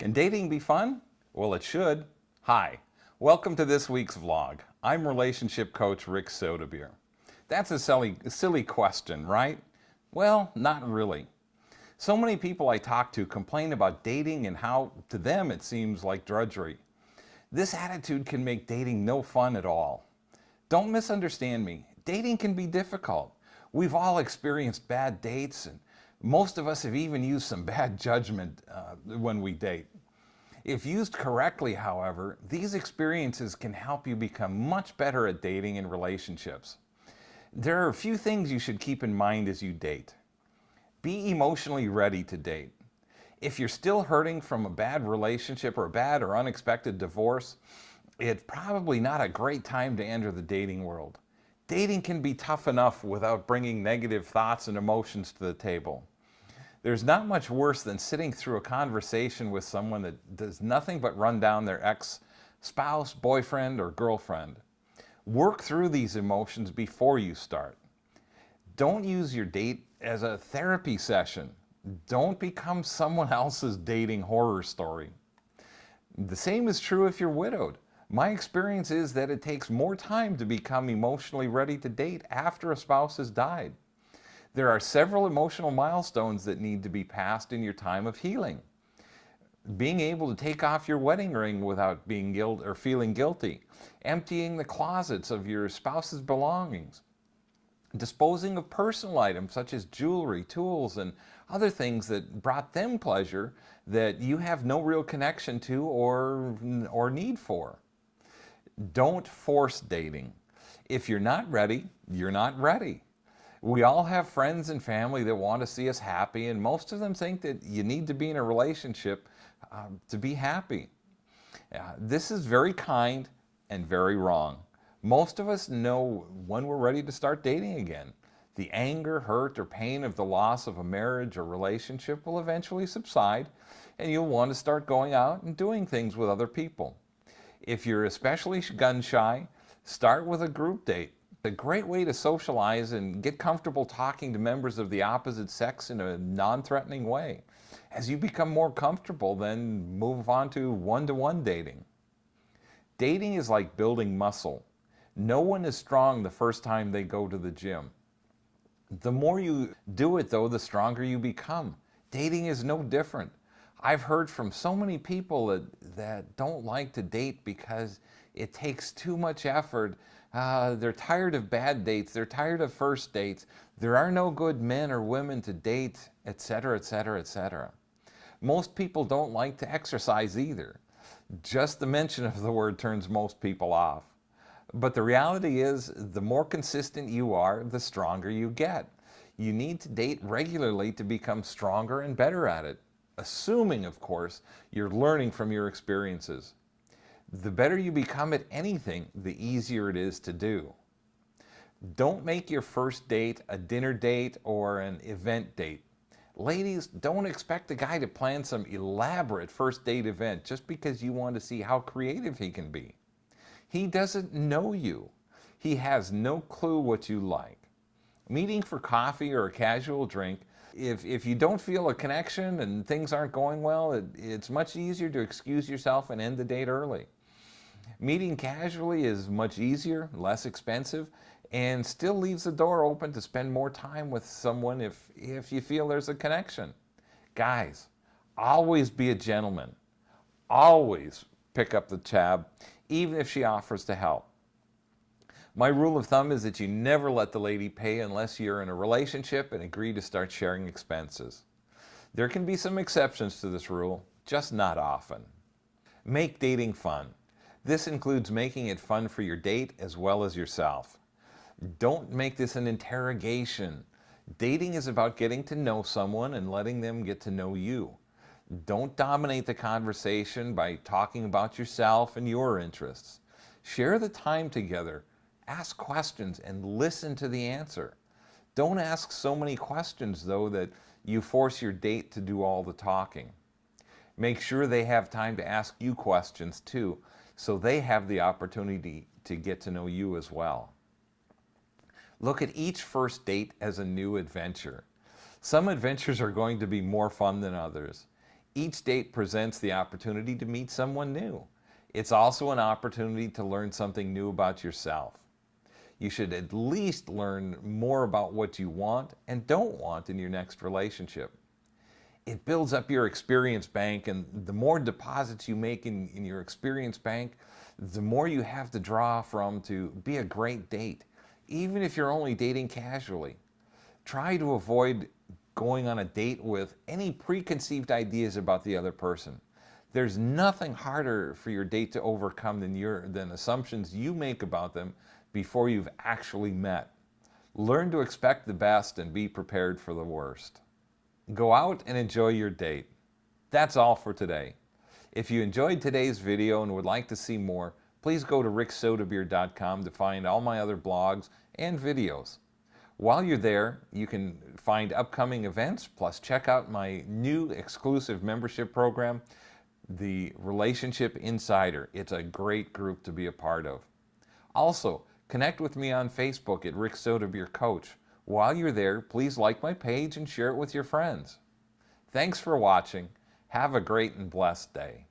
Can dating be fun? Well, it should. Hi, welcome to this week's vlog. I'm relationship coach Rick Sodebeer. That's a silly question, right? Well, not really. So many people I talk to complain about dating and how, to them, it seems like drudgery. This attitude can make dating no fun at all. Don't misunderstand me. Dating can be difficult. We've all experienced bad dates, and most of us have even used some bad judgment when we date. If used correctly, however, these experiences can help you become much better at dating and relationships. There are a few things you should keep in mind as you date. Be emotionally ready to date. If you're still hurting from a bad relationship or a bad or unexpected divorce, it's probably not a great time to enter the dating world. Dating can be tough enough without bringing negative thoughts and emotions to the table. There's not much worse than sitting through a conversation with someone that does nothing but run down their ex-spouse, boyfriend, or girlfriend. Work through these emotions before you start. Don't use your date as a therapy session. Don't become someone else's dating horror story. The same is true if you're widowed. My experience is that it takes more time to become emotionally ready to date after a spouse has died. There are several emotional milestones that need to be passed in your time of healing. Being able to take off your wedding ring without being feeling guilty, emptying the closets of your spouse's belongings, disposing of personal items such as jewelry, tools, and other things that brought them pleasure that you have no real connection to or need for. Don't force dating. If you're not ready, you're not ready. We all have friends and family that want to see us happy, and most of them think that you need to be in a relationship to be happy. This is very kind and very wrong. Most of us know when we're ready to start dating again. The anger, hurt, or pain of the loss of a marriage or relationship will eventually subside, and you'll want to start going out and doing things with other people. If you're especially gun shy, start with a group date. A great way to socialize and get comfortable talking to members of the opposite sex in a non-threatening way. As you become more comfortable, then move on to one-to-one dating. Dating is like building muscle. No one is strong the first time they go to the gym. The more you do it, though, the stronger you become. Dating is no different. I've heard from so many people that don't like to date because it takes too much effort. They're tired of bad dates. They're tired of first dates. There are no good men or women to date, etc., etc., etc. Most people don't like to exercise either. Just the mention of the word turns most people off. But the reality is, the more consistent you are, the stronger you get. You need to date regularly to become stronger and better at it, assuming, of course, you're learning from your experiences. The better you become at anything, the easier it is to do. Don't make your first date a dinner date or an event date. Ladies, don't expect a guy to plan some elaborate first date event just because you want to see how creative he can be. He doesn't know you. He has no clue what you like. Meeting for coffee or a casual drink, if you don't feel a connection and things aren't going well, it's much easier to excuse yourself and end the date early. Meeting casually is much easier, less expensive, and still leaves the door open to spend more time with someone if you feel there's a connection. Guys, always be a gentleman. Always pick up the tab, even if she offers to help. My rule of thumb is that you never let the lady pay unless you're in a relationship and agree to start sharing expenses. There can be some exceptions to this rule, just not often. Make dating fun. This includes making it fun for your date as well as yourself. Don't make this an interrogation. Dating is about getting to know someone and letting them get to know you. Don't dominate the conversation by talking about yourself and your interests. Share the time together. Ask questions and listen to the answer. Don't ask so many questions, though, that you force your date to do all the talking. Make sure they have time to ask you questions, too, so they have the opportunity to get to know you as well. Look at each first date as a new adventure. Some adventures are going to be more fun than others. Each date presents the opportunity to meet someone new. It's also an opportunity to learn something new about yourself. You should at least learn more about what you want and don't want in your next relationship. It builds up your experience bank, and the more deposits you make in your experience bank, the more you have to draw from to be a great date, even if you're only dating casually. Try to avoid going on a date with any preconceived ideas about the other person. There's nothing harder for your date to overcome than assumptions you make about them before you've actually met. Learn to expect the best and be prepared for the worst. Go out and enjoy your date. That's all for today. If you enjoyed today's video and would like to see more, please go to ricksodabeer.com to find all my other blogs and videos. While you're there, you can find upcoming events, plus check out my new exclusive membership program, the Relationship Insider. It's a great group to be a part of. Also, connect with me on Facebook at Rick Soda Beer Coach. While you're there, please like my page and share it with your friends. Thanks for watching. Have a great and blessed day.